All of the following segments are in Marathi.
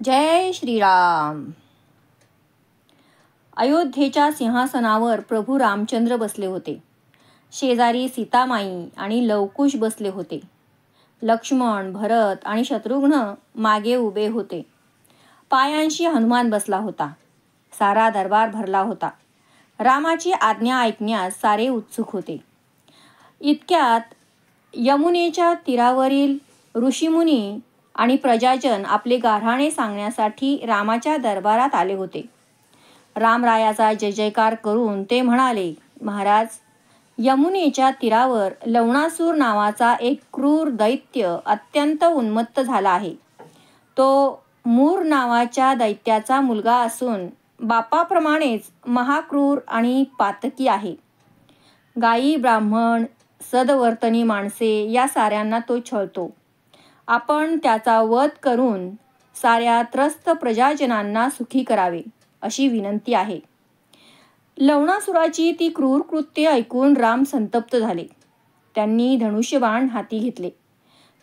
जय श्रीराम. अयोध्येच्या सिंहासनावर प्रभू रामचंद्र बसले होते. शेजारी सीतामाई आणि लवकुश बसले होते. लक्ष्मण, भरत आणि शत्रुघ्न मागे उभे होते. पायांशी हनुमान बसला होता. सारा दरबार भरला होता. रामाची आज्ञा ऐकण्यास सारे उत्सुक होते. इतक्यात यमुनेच्या तीरावरील ऋषीमुनी आणि प्रजाजन आपले गाऱ्हाणे सांगण्यासाठी रामाच्या दरबारात आले होते. रामरायाचा जय जयकार करून ते म्हणाले, महाराज, यमुनेच्या तीरावर लवणासूर नावाचा एक क्रूर दैत्य अत्यंत उन्मत्त झाला आहे. तो मूर नावाच्या दैत्याचा मुलगा असून बापाप्रमाणेच महाक्रूर आणि पातकी आहे. गायी, ब्राह्मण, सदवर्तनी माणसे या साऱ्यांना तो छळतो. आपण त्याचा वध करून साऱ्या त्रस्त प्रजाजनांना सुखी करावे अशी विनंती आहे. लवणासुराची ती क्रूर कृत्ये ऐकून राम संतप्त झाले. त्यांनी धनुष्यबाण हाती घेतले.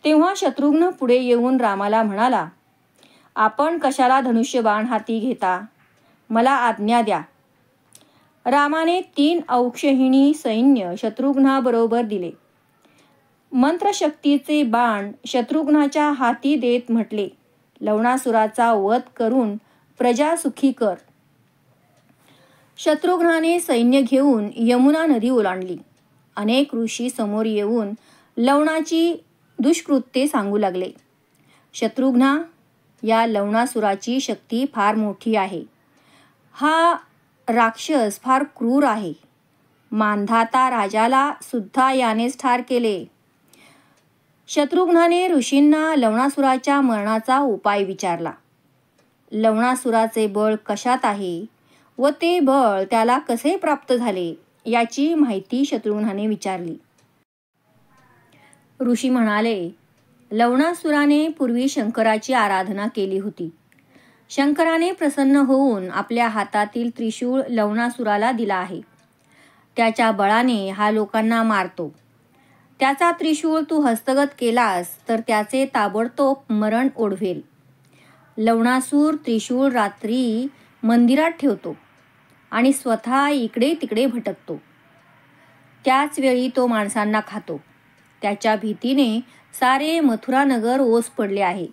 तेव्हा शत्रुघ्न पुढे येऊन रामाला म्हणाला, आपण कशाला धनुष्यबाण हाती घेता? मला आज्ञा द्या. रामाने 3 औक्षहिणी सैन्य शत्रुघ्नाबरोबर दिले. मंत्रशक्तीचे बाण शत्रुघ्नाच्या हाती देत म्हटले, लवणासुराचा वध करून प्रजा सुखी कर. शत्रुघ्नाने सैन्य घेऊन यमुना नदी ओलांडली. अनेक ऋषी समोर येऊन लवणाची दुष्कृत्ये सांगू लागले. शत्रुघ्ना, या लवणासुराची शक्ती फार मोठी आहे. हा राक्षस फार क्रूर आहे. मांधाता राजाला सुद्धा यानेच ठार केले. शत्रुघ्नाने ऋषींना लवणासुराच्या मरणाचा उपाय विचारला. लवणासुराचे बळ कशात आहे व ते बळ त्याला कसे प्राप्त झाले याची माहिती शत्रुघ्नाने विचारली. ऋषी म्हणाले, लवणासुराने पूर्वी शंकराची आराधना केली होती. शंकराने प्रसन्न होऊन आपल्या हातातील त्रिशूळ लवणासुराला दिला आहे. त्याच्या बळाने हा लोकांना मारतो. त्याचा त्रिशूळ तू हस्तगत केलास तर त्याचे ताबडतोब मरण ओढवेल. लवणासूर त्रिशूळ रात्री मंदिरात ठेवतो आणि स्वतः इकडे तिकडे भटकतो. त्याच वेळी तो माणसांना खातो. त्याच्या भीतीने सारे मथुरा नगर ओस पडले आहे.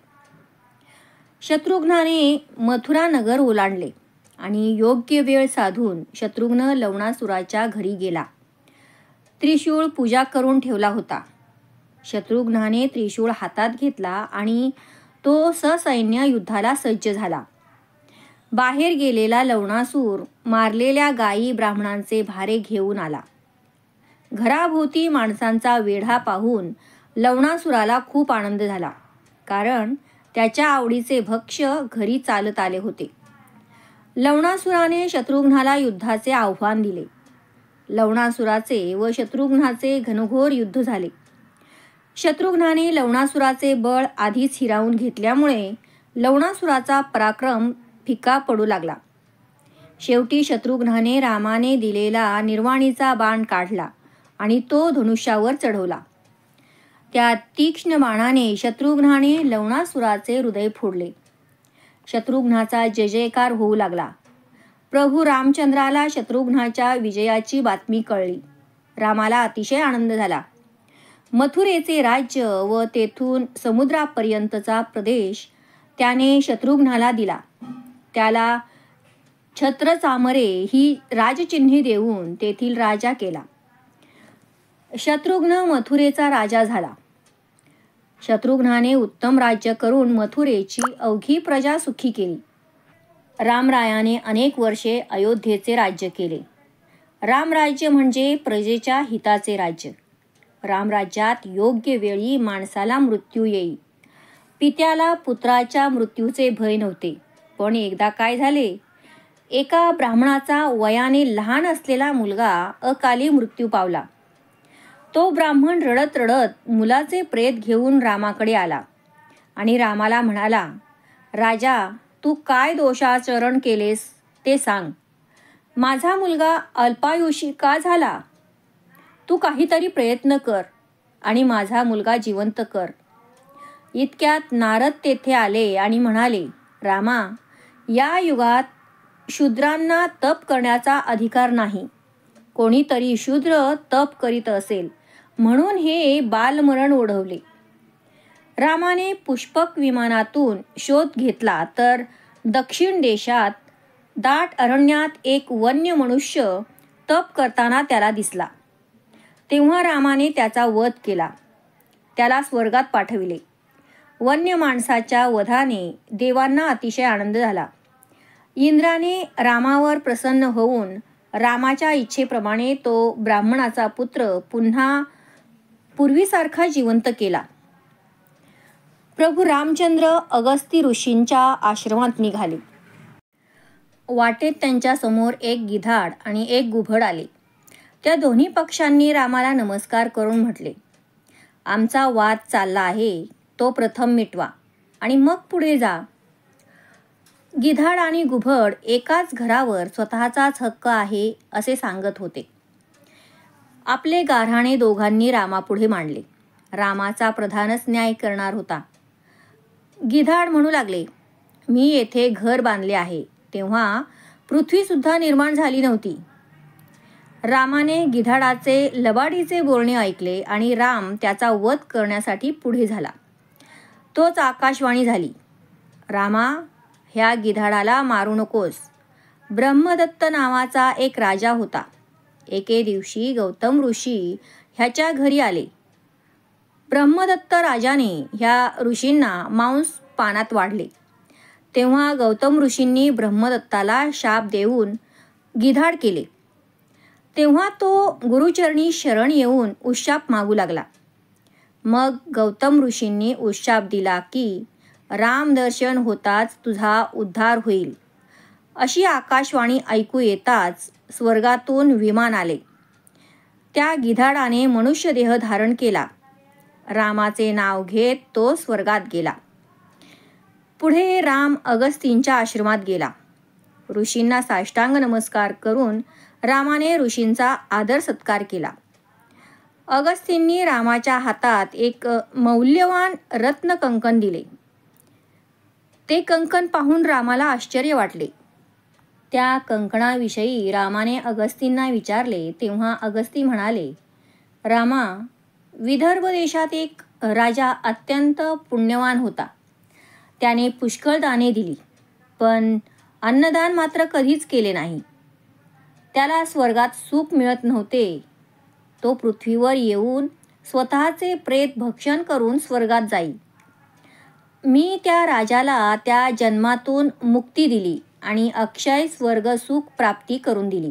शत्रुघ्नाने मथुरा नगर ओलांडले आणि योग्य वेळ साधून शत्रुघ्न लवणासुराच्या घरी गेला. त्रिशूळ पूजा करून ठेवला होता. शत्रुघ्नाने त्रिशूळ हातात घेतला आणि तो ससैन्य युद्धाला सज्ज झाला. बाहेर गेलेला लवणासूर मारलेल्या गायी ब्राह्मणांचे भारे घेऊन आला. घराभोवती माणसांचा वेढा पाहून लवणासुराला खूप आनंद झाला, कारण त्याच्या आवडीचे भक्ष्य घरी चालत आले होते. लवणासुराने शत्रुघ्नाला युद्धाचे आव्हान दिले. लवणासुराचे व शत्रुघ्नाचे घनघोर युद्ध झाले. शत्रुघ्नाने लवणासुराचे बळ आधीच हिरावून घेतल्यामुळे लवणासुराचा पराक्रम फिका पडू लागला. शेवटी शत्रुघ्नाने रामाने दिलेला निर्वाणीचा बाण काढला आणि तो धनुष्यावर चढवला. त्या तीक्ष्ण बाणाने शत्रुघ्नाने लवणासुराचे हृदय फोडले. शत्रुघ्नाचा जय जयकार होऊ लागला. प्रभू रामचंद्राला शत्रुघ्नाच्या विजयाची बातमी कळली. रामाला अतिशय आनंद झाला. मथुरेचे राज्य व तेथून समुद्रापर्यंतचा प्रदेश त्याने शत्रुघ्नाला दिला. त्याला छत्रचामरे ही राजचिन्हे देऊन तेथील राजा केला. शत्रुघ्न मथुरेचा राजा झाला. शत्रुघ्नाने उत्तम राज्य करून मथुरेची अवघी प्रजा सुखी केली. रामरायाने अनेक वर्षे अयोध्येचे राज्य केले. रामराज्य म्हणजे प्रजेच्या हिताचे राज्य. रामराज्यात योग्य वेळी माणसाला मृत्यू येई. पित्याला पुत्राच्या मृत्यूचे भय नव्हते. पण एकदा काय झाले, एका ब्राह्मणाचा वयाने लहान असलेला मुलगा अकाली मृत्यू पावला. तो ब्राह्मण रडत रडत मुलाचे प्रेत घेऊन रामाकडे आला आणि रामाला म्हणाला, राजा, तू काय दोषाचरण केलेस ते सांग. माझा मुलगा अल्पायुषी का झाला? तू काहीतरी प्रयत्न कर आणि माझा मुलगा जिवंत कर. इतक्यात नारद तेथे आले आणि म्हणाले, रामा, या युगात शूद्रांना तप करण्याचा अधिकार नाही. कोणीतरी शूद्र तप करीत असेल म्हणून हे बालमरण ओढवले. रामाने पुष्पक विमानातून शोध घेतला तर दक्षिण देशात दाट अरण्यात एक वन्य मनुष्य तप करताना त्याला दिसला. तेव्हा रामाने त्याचा वध केला. त्याला स्वर्गात पाठविले. वन्य माणसाच्या वधाने देवांना अतिशय आनंद झाला. इंद्राने रामावर प्रसन्न होऊन रामाच्या इच्छेप्रमाणे तो ब्राह्मणाचा पुत्र पुन्हा पूर्वीसारखा जिवंत केला. प्रभू रामचंद्र अगस्ती ऋषींच्या आश्रमात निघाले. वाटेत त्यांच्या समोर एक गिधाड आणि एक घुबड आले. त्या दोन्ही पक्ष्यांनी रामाला नमस्कार करून म्हटले, आमचा वाद चालला आहे, तो प्रथम मिटवा आणि मग पुढे जा. गिधाड आणि घुबड एकाच घरावर स्वतःचाच हक्क आहे असे सांगत होते. आपले गाऱ्हाणे दोघांनी रामापुढे मांडले. रामाचा प्रधानच न्याय करणार होता. गिधाड म्हणू लागले, मी येथे घर बांधले आहे तेव्हा पृथ्वीसुद्धा निर्माण झाली नव्हती. रामाने गिधाडाचे लबाडीचे बोलणे ऐकले आणि राम त्याचा वध करण्यासाठी पुढे झाला. तोच आकाशवाणी झाली, रामा, ह्या गिधाडाला मारू नकोस. ब्रह्मदत्त नावाचा एक राजा होता. एके दिवशी गौतम ऋषी ह्याच्या घरी आले. ब्रह्मदत्त राजाने ह्या ऋषींना मांस पानात वाढले. तेव्हा गौतम ऋषींनी ब्रह्मदत्ताला शाप देऊन गिधाड केले. तेव्हा तो गुरुचरणी शरण येऊन उशाप मागू लागला. मग गौतम ऋषींनी उशाप दिला की रामदर्शन होताच तुझा उद्धार होईल. अशी आकाशवाणी ऐकू येताच स्वर्गातून विमान आले. त्या गिधाडाने मनुष्यदेह धारण केला. रामाचे नाव घेत तो स्वर्गात गेला. पुढे राम अगस्तींच्या आश्रमात गेला. ऋषींना साष्टांग नमस्कार करून रामाने ऋषींचा आदर सत्कार केला. अगस्तींनी रामाच्या हातात एक मौल्यवान रत्न कंकण दिले. ते कंकण पाहून रामाला आश्चर्य वाटले. त्या कंकणाविषयी रामाने अगस्तींना विचारले तेव्हा अगस्ती म्हणाले, रामा, विदर्भ देशात एक राजा अत्यंत पुण्यवान होता. त्याने पुष्कळ दाने दिली, पण अन्नदान मात्र कधीच केले नाही. त्याला स्वर्गात सुख मिळत नव्हते. तो पृथ्वीवर येऊन स्वतःचे प्रेत भक्षण करून स्वर्गात जाई. मी त्या राजाला त्या जन्मातून मुक्ती दिली आणि अक्षय स्वर्ग सुख प्राप्ती करून दिली.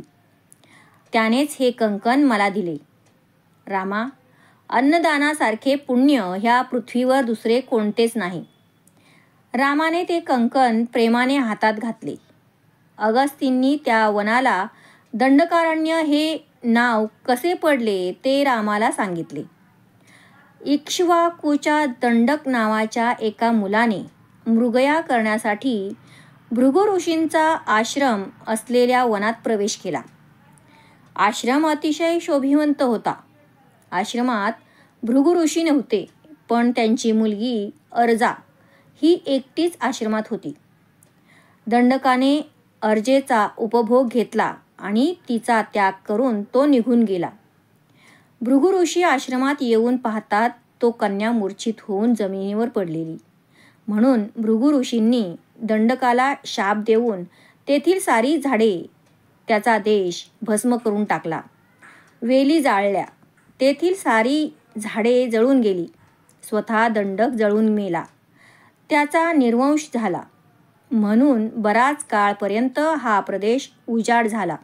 त्यानेच हे कंकण मला दिले. रामा, अन्नदानासारखे पुण्य ह्या पृथ्वीवर दुसरे कोणतेच नाही. रामाने ते कंकण प्रेमाने हातात घातले. अगस्तींनी त्या वनाला दंडकारण्य हे नाव कसे पडले ते रामाला सांगितले. इक्ष्वाकूच्या दंडक नावाच्या एका मुलाने मृगया करण्यासाठी भृगु ऋषींचा आश्रम असलेल्या वनात प्रवेश केला. आश्रम अतिशय शोभिवंत होता. आश्रमात भृगु ऋषी नव्हते, पण त्यांची मुलगी अर्जा ही एकटीच आश्रमात होती. दंडकाने अर्जेचा उपभोग घेतला आणि तिचा त्याग करून तो निघून गेला. भृगु ऋषी आश्रमात येऊन पाहतात तो कन्या मूर्छित होऊन जमिनीवर पडलेली. म्हणून भृगु ऋषींनी दंडकाला शाप देऊन तेथील सारी झाडे, त्याचा देश भस्म करून टाकला. वेली जाळल्या. तेथील सारी झाडे जळून गेली. स्वतः दंडक जळून मेला. त्याचा निर्वंश झाला. म्हणून बराच काळपर्यंत हा प्रदेश उजाड झाला.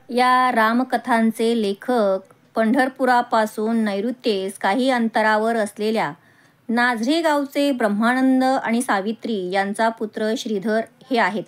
या रामकथांचे लेखक पंढरपुरापासून नैऋत्येस काही अंतरावर असलेल्या नाझरे गावचे ब्रह्मानंद आणि सावित्री यांचा पुत्र श्रीधर हे आहेत.